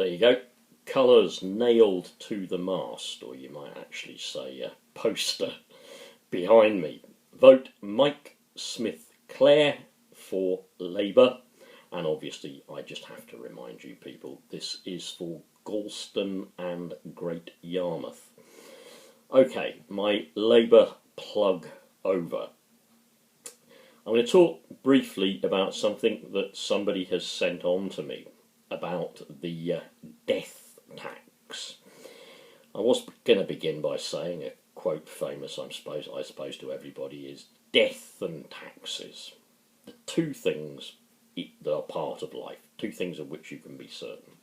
There you go. Colours nailed to the mast, or you might actually say a poster behind me. Vote Mike Smith Clare for Labour. And obviously, I just have to remind you people, this is for Galston and Great Yarmouth. Okay, my Labour plug over. I'm going to talk briefly about something that somebody has sent on to me about the death tax. I was going to begin by saying a quote famous, I suppose to everybody, is death and taxes. The two things that are part of life, two things of which you can be certain.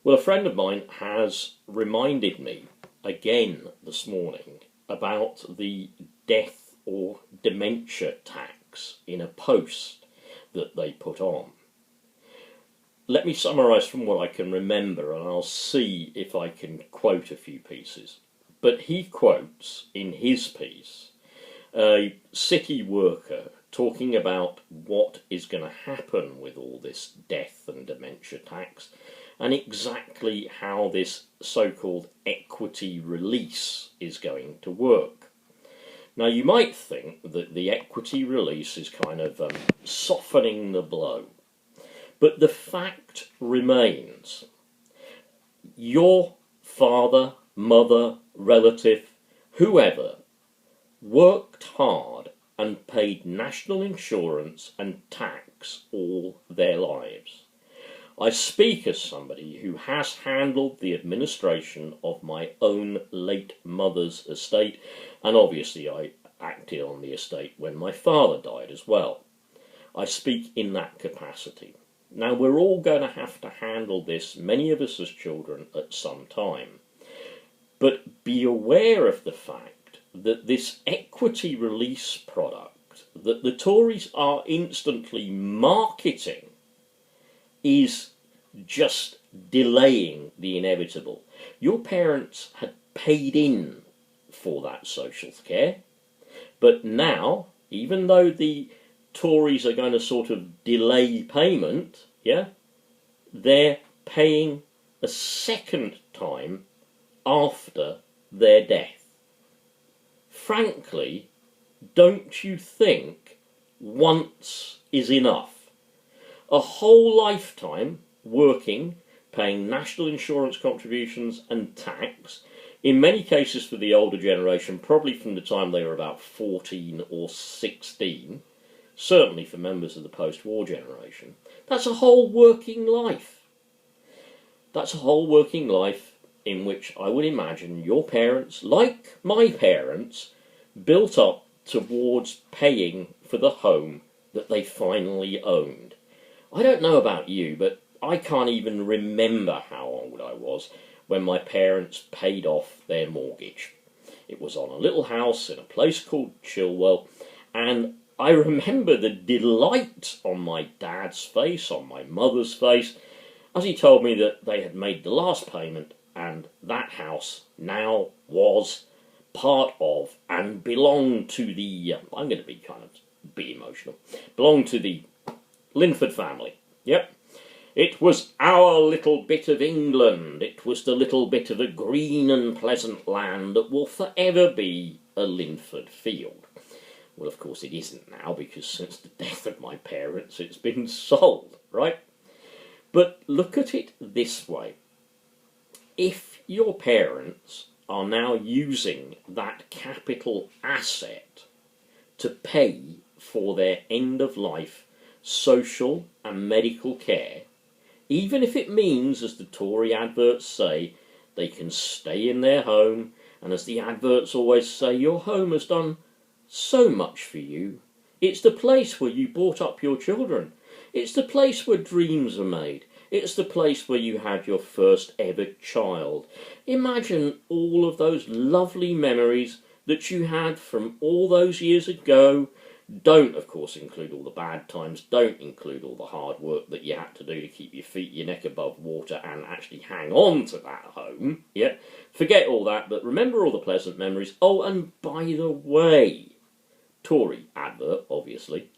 Well, a friend of mine has reminded me again this morning about the death or dementia tax in a post that they put on. Let me summarise from what I can remember, and I'll see if I can quote a few pieces. But he quotes in his piece a city worker talking about what is going to happen with all this death and dementia tax, and exactly how this so-called equity release is going to work. Now, you might think that the equity release is kind of softening the blow, but the fact remains, your father, mother, relative, whoever, worked hard and paid national insurance and tax all their lives. I speak as somebody who has handled the administration of my own late mother's estate, and obviously I acted on the estate when my father died as well. I speak in that capacity. Now, we're all going to have to handle this, many of us as children, at some time. But be aware of the fact that this equity release product that the Tories are instantly marketing is just delaying the inevitable. Your parents had paid in for that social care, but now, even though the Tories are going to sort of delay payment, yeah, they're paying a second time after their death. Frankly, don't you think once is enough? A whole lifetime working, paying national insurance contributions and tax, in many cases for the older generation, probably from the time they were about 14 or 16, certainly for members of the post-war generation, that's a whole working life. That's a whole working life in which I would imagine your parents, like my parents, built up towards paying for the home that they finally owned. I don't know about you, but I can't even remember how old I was when my parents paid off their mortgage. It was on a little house in a place called Chilwell, and I remember the delight on my dad's face, on my mother's face, as he told me that they had made the last payment and that house now was part of and belonged to the, I'm going to be emotional, belonged to the Linford family. Yep. It was our little bit of England. It was the little bit of a green and pleasant land that will forever be a Linford field. Well, of course it isn't now, because since the death of my parents it's been sold, right? But look at it this way. If your parents are now using that capital asset to pay for their end-of-life social and medical care, even if it means, as the Tory adverts say, they can stay in their home, and as the adverts always say, your home has done so much for you. It's the place where you brought up your children. It's the place where dreams are made. It's the place where you had your first ever child. Imagine all of those lovely memories that you had from all those years ago. Don't, of course, include all the bad times. Don't include all the hard work that you had to do to keep your neck above water and actually hang on to that home. Yeah, forget all that, but remember all the pleasant memories. Oh, and by the way, Tory advert, obviously,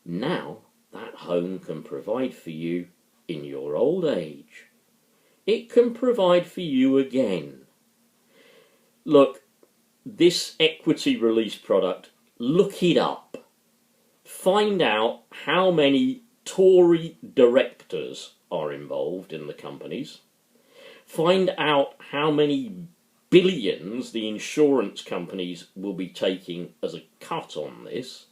now that home can provide for you in your old age. it can provide for you again. Look, this equity release product, look it up. Find out how many Tory directors are involved in the companies. Find out how many billions the insurance companies will be taking as a cut on this.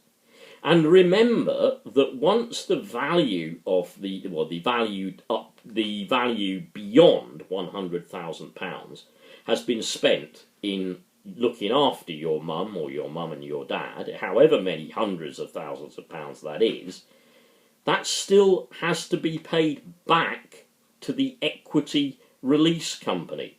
And remember that once the value of the value beyond £100,000 has been spent in looking after your mum or your mum and your dad, however many hundreds of thousands of pounds that is, that still has to be paid back to the equity release company.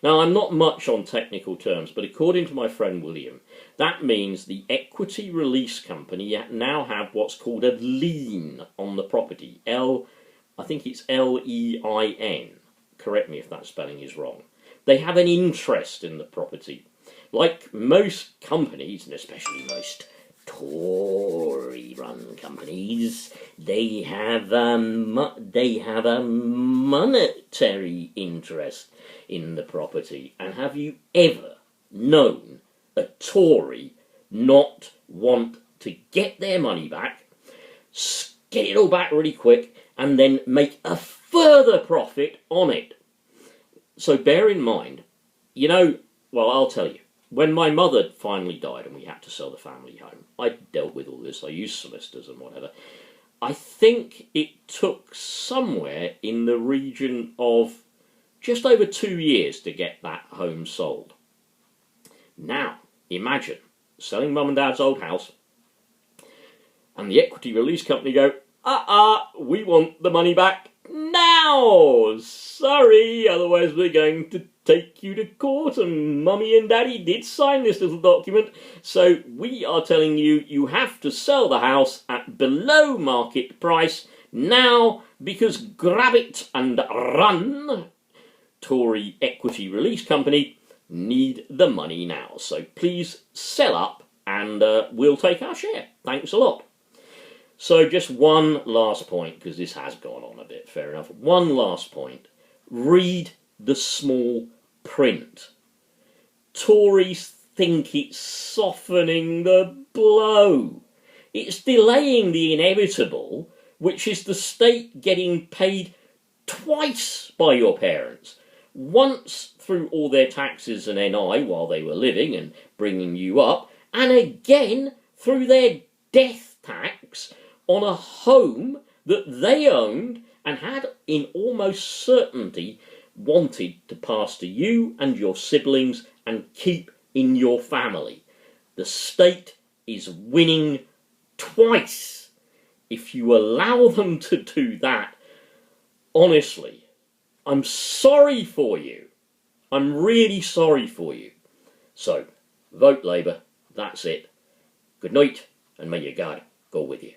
Now, I'm not much on technical terms, but according to my friend William, that means the equity release company now have what's called a lien on the property. I think it's L-E-I-N. Correct me if that spelling is wrong. They have an interest in the property. Like most companies, and especially most Tory-run companies, they have a monetary interest in the property. And have you ever known a Tory not want to get their money back, get it all back really quick, and then make a further profit on it? So bear in mind, well, I'll tell you, when my mother finally died and we had to sell the family home, I dealt with all this. I used solicitors and whatever. I think it took somewhere in the region of just over 2 years to get that home sold. Now, imagine selling mum and dad's old house and the equity release company go, we want the money back now. Sorry, otherwise we're going to take you to court, and mummy and daddy did sign this little document, so we are telling you you have to sell the house at below market price now, because grab it and run, Tory equity release company need the money now. So please sell up and we'll take our share. Thanks a lot. So just one last point, because this has gone on a bit, fair enough. One last point. Read the small print. Tories think it's softening the blow. It's delaying the inevitable, which is the state getting paid twice by your parents. Once through all their taxes and NI while they were living and bringing you up, and again through their death tax on a home that they owned and had in almost certainty wanted to pass to you and your siblings and keep in your family. The state is winning twice. If you allow them to do that, honestly, I'm sorry for you. I'm really sorry for you. So, vote Labour. That's it. Good night, and may your God go with you.